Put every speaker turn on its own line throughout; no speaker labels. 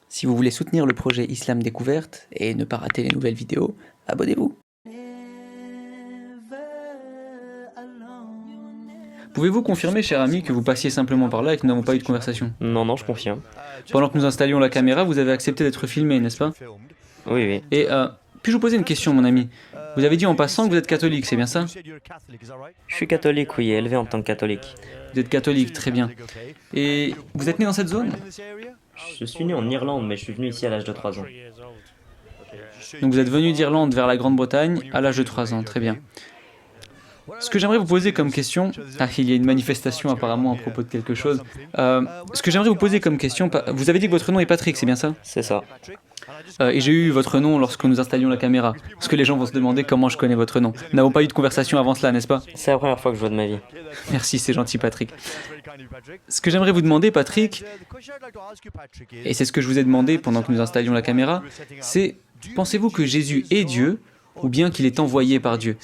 Si vous voulez soutenir le projet Islam Découverte et ne pas rater les nouvelles vidéos, abonnez-vous. Pouvez-vous confirmer, cher ami, que vous passiez simplement par là et que nous n'avons pas eu de conversation?
Non, non, je confirme.
Pendant que nous installions la caméra, vous avez accepté d'être filmé, n'est-ce pas?
Oui, oui.
Et puis-je vous poser une question, mon ami? Vous avez dit en passant que vous êtes catholique, c'est bien ça?
Je suis catholique, oui, élevé en tant que catholique.
Vous êtes catholique, très bien. Et vous êtes né dans cette zone?
Je suis né en Irlande, mais je suis venu ici à l'âge de 3 ans.
Donc vous êtes venu d'Irlande vers la Grande-Bretagne à l'âge de 3 ans, très bien. Ce que j'aimerais vous poser comme question... Ah, il y a une manifestation apparemment à propos de quelque chose. Ce que j'aimerais vous poser comme question... Vous avez dit que votre nom est Patrick, c'est bien ça?
C'est ça.
Et j'ai eu votre nom lorsque nous installions la caméra. Parce que les gens vont se demander comment je connais votre nom. Nous n'avons pas eu de conversation avant cela, n'est-ce pas?
C'est la première fois que je vois de ma vie.
Merci, c'est gentil Patrick. Ce que j'aimerais vous demander, Patrick, et c'est ce que je vous ai demandé pendant que nous installions la caméra, c'est: pensez-vous que Jésus est Dieu ou bien qu'il est envoyé par Dieu?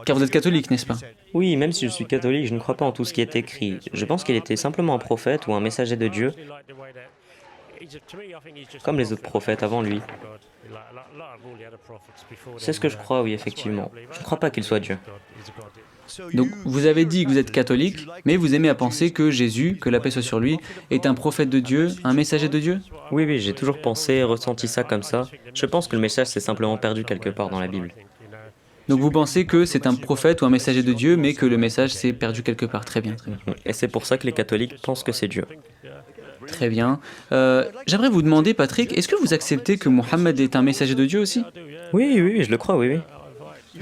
Car vous êtes catholique, n'est-ce pas?
Oui, même si je suis catholique, je ne crois pas en tout ce qui est écrit. Je pense qu'il était simplement un prophète ou un messager de Dieu, comme les autres prophètes avant lui. C'est ce que je crois, oui, effectivement. Je ne crois pas qu'il soit Dieu.
Donc vous avez dit que vous êtes catholique, mais vous aimez à penser que Jésus, que la paix soit sur lui, est un prophète de Dieu, un messager de Dieu?
Oui, oui, j'ai toujours pensé et ressenti ça comme ça. Je pense que le message s'est simplement perdu quelque part dans la Bible.
Donc vous pensez que c'est un prophète ou un messager de Dieu, mais que le message s'est perdu quelque part. Très bien, très bien.
Et c'est pour ça que les catholiques pensent que c'est Dieu.
Très bien. J'aimerais vous demander, Patrick, est-ce que vous acceptez que Mohammed est un messager de Dieu aussi?
Oui, oui, oui, je le crois, oui, oui.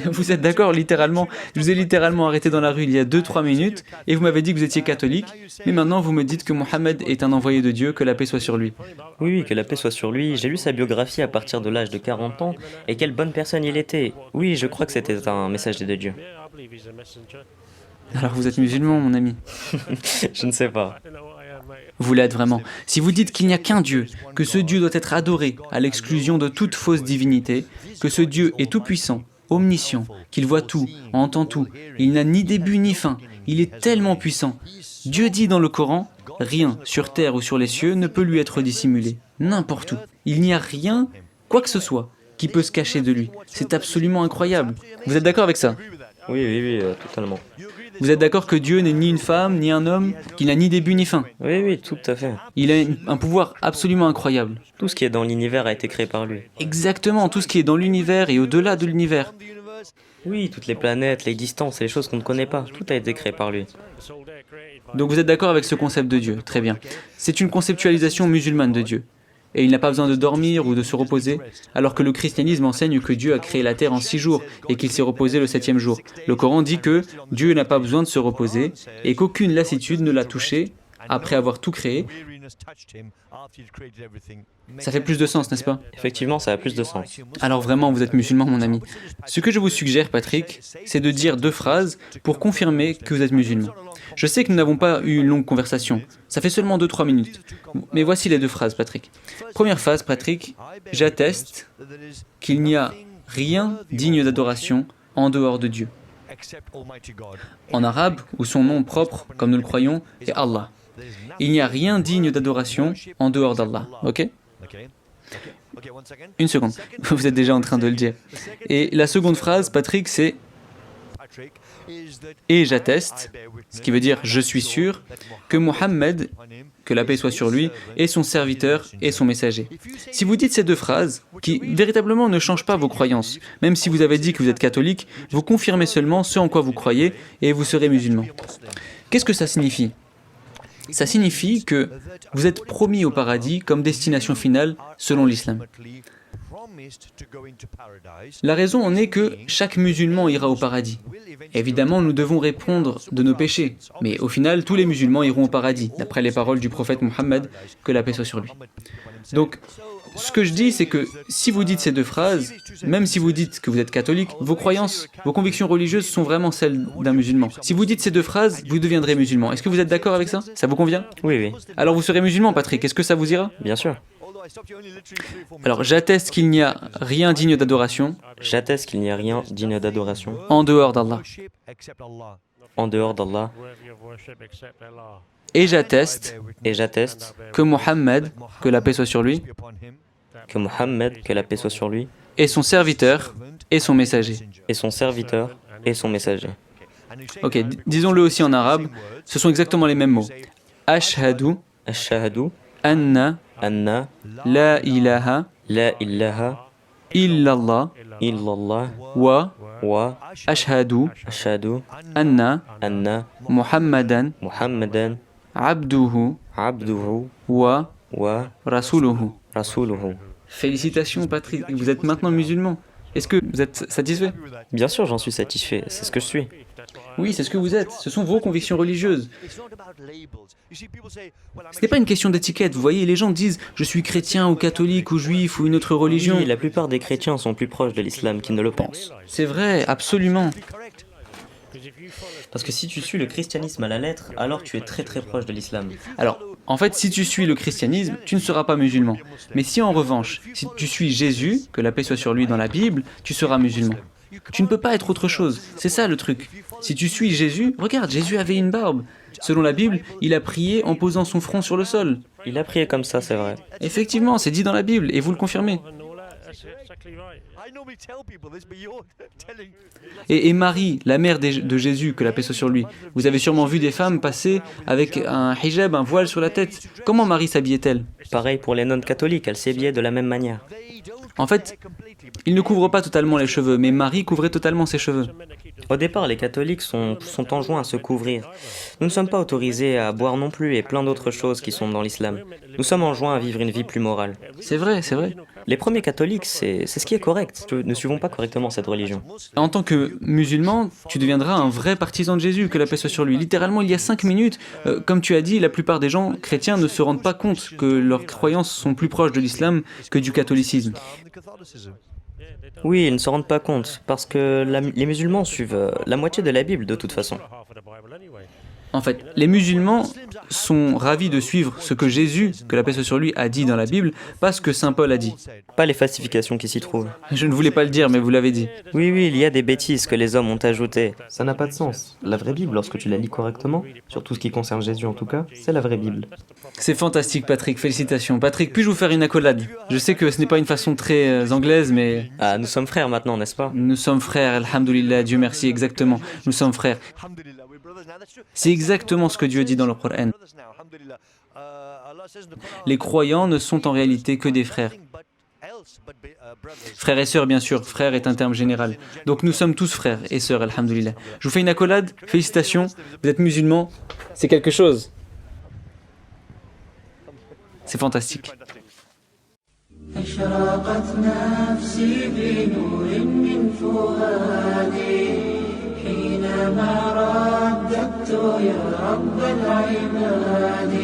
Vous êtes d'accord, littéralement? Je vous ai littéralement arrêté dans la rue il y a 2-3 minutes, et vous m'avez dit que vous étiez catholique, mais maintenant vous me dites que Mohammed est un envoyé de Dieu, que la paix soit sur lui.
Oui, oui, que la paix soit sur lui. J'ai lu sa biographie à partir de l'âge de 40 ans, et quelle bonne personne il était. Oui, je crois que c'était un messager de Dieu.
Alors vous êtes musulman, mon ami?
Je ne sais pas.
Vous l'êtes vraiment. Si vous dites qu'il n'y a qu'un Dieu, que ce Dieu doit être adoré à l'exclusion de toute fausse divinité, que ce Dieu est tout-puissant, omniscient, qu'il voit tout, entend tout, il n'a ni début ni fin, il est tellement puissant. Dieu dit dans le Coran: rien, sur terre ou sur les cieux, ne peut lui être dissimulé, n'importe où. Il n'y a rien, quoi que ce soit, qui peut se cacher de lui. C'est absolument incroyable. Vous êtes d'accord avec ça?
Oui, oui, oui, totalement.
Vous êtes d'accord que Dieu n'est ni une femme, ni un homme, qu'il n'a ni début ni fin?
Oui, oui, tout à fait.
Il a un pouvoir absolument incroyable.
Tout ce qui est dans l'univers a été créé par lui.
Exactement, tout ce qui est dans l'univers et au-delà de l'univers.
Oui, toutes les planètes, les distances et les choses qu'on ne connaît pas, tout a été créé par lui.
Donc vous êtes d'accord avec ce concept de Dieu? Très bien. C'est une conceptualisation musulmane de Dieu. Et il n'a pas besoin de dormir ou de se reposer, alors que le christianisme enseigne que Dieu a créé la terre en 6 jours et qu'il s'est reposé le 7e jour. Le Coran dit que Dieu n'a pas besoin de se reposer et qu'aucune lassitude ne l'a touché après avoir tout créé. Ça fait plus de sens, n'est-ce pas?
Effectivement, ça a plus de sens.
Alors vraiment, vous êtes musulman, mon ami. Ce que je vous suggère, Patrick, c'est de dire 2 phrases pour confirmer que vous êtes musulman. Je sais que nous n'avons pas eu une longue conversation, ça fait seulement 2-3 minutes. Mais voici les 2 phrases, Patrick. Première phrase, Patrick: j'atteste qu'il n'y a rien digne d'adoration en dehors de Dieu. En arabe, où son nom propre, comme nous le croyons, est Allah. Il n'y a rien digne d'adoration en dehors d'Allah, ok? Une seconde, vous êtes déjà en train de le dire. Et la seconde phrase, Patrick, c'est: et j'atteste, ce qui veut dire je suis sûr, que Mohammed, que la paix soit sur lui, est son serviteur et son messager. Si vous dites ces 2 phrases, qui véritablement ne changent pas vos croyances, même si vous avez dit que vous êtes catholique, vous confirmez seulement ce en quoi vous croyez et vous serez musulman. Qu'est-ce que ça signifie? Ça signifie que vous êtes promis au paradis comme destination finale selon l'islam. La raison en est que chaque musulman ira au paradis. Évidemment, nous devons répondre de nos péchés, mais au final, tous les musulmans iront au paradis, d'après les paroles du prophète Mohammed, que la paix soit sur lui. Donc, ce que je dis, c'est que si vous dites ces 2 phrases, même si vous dites que vous êtes catholique, vos croyances, vos convictions religieuses sont vraiment celles d'un musulman. Si vous dites ces 2 phrases, vous deviendrez musulman. Est-ce que vous êtes d'accord avec ça? Ça vous convient?
Oui, oui,
Alors vous serez musulman, Patrick, est-ce que ça vous ira?
bien sûr.
Alors j'atteste qu'il n'y a rien digne d'adoration
J'atteste qu'il n'y a rien digne d'adoration
en dehors d'Allah.
en dehors d'Allah,
et j'atteste
et j'atteste
que Mohammed, que la paix soit sur lui,
que Mohammed, que la paix soit sur lui,
est son serviteur et son messager.
est son serviteur et son messager.
Ok, disons-le aussi en arabe, ce sont exactement les mêmes mots. Ashhadu
Ashhadu
anna
anna
la ilaha
la ilaha
illallah
illallah
wa
wa
ashhadu
ashhadu
anna
anna
Muhammadan
Muhammadan
abduhu
abduhu
wa
wa
rasuluhu.
rasuluhu.
Félicitations Patrick, vous êtes maintenant musulman. Est-ce que vous êtes satisfait?
Bien sûr, j'en suis satisfait, c'est ce que je suis.
Oui, c'est ce que vous êtes. Ce sont vos convictions religieuses. Ce n'est pas une question d'étiquette. Vous voyez, les gens disent « je suis chrétien ou catholique ou juif ou une autre religion
Oui, la plupart des chrétiens sont plus proches de l'islam qu'ils ne le pensent. »
C'est vrai, absolument.
Parce que si tu suis le christianisme à la lettre, alors tu es très très proche de l'islam.
Alors, en fait, si tu suis le christianisme, tu ne seras pas musulman. Mais si en revanche, si tu suis Jésus, que la paix soit sur lui dans la Bible, tu seras musulman. Tu ne peux pas être autre chose. C'est ça le truc. Si tu suis Jésus, regarde, Jésus avait une barbe. Selon la Bible, il a prié en posant son front sur le sol.
Il a prié comme ça, c'est vrai.
Effectivement, c'est dit dans la Bible, et vous le confirmez. Et Marie, la mère de Jésus, que la paix soit sur lui, vous avez sûrement vu des femmes passer avec un hijab, un voile sur la tête. Comment Marie s'habillait-elle?
Pareil pour les nonnes catholiques, elles s'habillaient de la même manière.
En fait, ils ne couvrent pas totalement les cheveux, mais Marie couvrait totalement ses cheveux.
Au départ, les catholiques sont enjoints à se couvrir. Nous ne sommes pas autorisés à boire non plus et plein d'autres choses qui sont dans l'islam. Nous sommes enjoints à vivre une vie plus morale.
C'est vrai, c'est vrai.
Les premiers catholiques, c'est ce qui est correct. Nous ne suivons pas correctement cette religion.
En tant que musulman, tu deviendras un vrai partisan de Jésus, que la paix soit sur lui. Littéralement, il y a 5 minutes, comme tu as dit, la plupart des gens chrétiens ne se rendent pas compte que leurs croyances sont plus proches de l'islam que du catholicisme.
Oui, ils ne se rendent pas compte, parce que les musulmans suivent la moitié de la Bible de toute façon.
En fait, les musulmans sont ravis de suivre ce que Jésus, que la paix soit sur lui, a dit dans la Bible, pas ce que Saint Paul a dit.
Pas les falsifications qui s'y trouvent.
Je ne voulais pas le dire, mais vous l'avez dit.
Oui, il y a des bêtises que les hommes ont ajoutées. Ça n'a pas de sens. La vraie Bible, lorsque tu la lis correctement, sur tout ce qui concerne Jésus en tout cas, c'est la vraie Bible.
C'est fantastique, Patrick, félicitations. Patrick, puis-je vous faire une accolade? Je sais que ce n'est pas une façon très anglaise, mais...
Ah, nous sommes frères maintenant, n'est-ce pas?
Nous sommes frères, alhamdoulilah, Dieu merci, exactement. Nous sommes frères. C'est exactement ce que Dieu dit dans le Coran. Les croyants ne sont en réalité que des frères. Frères et sœurs, bien sûr. Frère est un terme général. Donc nous sommes tous frères et sœurs, alhamdoulilah. Je vous fais une accolade. Félicitations. Vous êtes musulmans. C'est quelque chose. C'est fantastique. أشرقت نفسي بنور من فؤادي حينما رددت يا رب العباد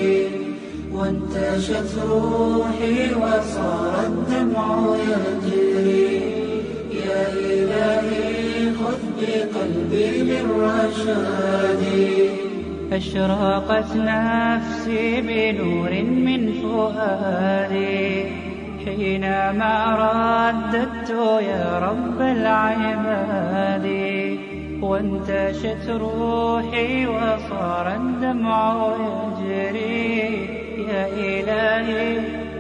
وانتشت روحي وصار الدمع يجري يا إلهي خذ بقلبي للرشاد أشرقت نفسي بنور من فؤادي حينما رددت يا رب العباد وانتشت روحي وصار الدمع يجري يا إلهي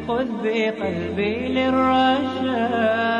خذ بقلبي للرشاد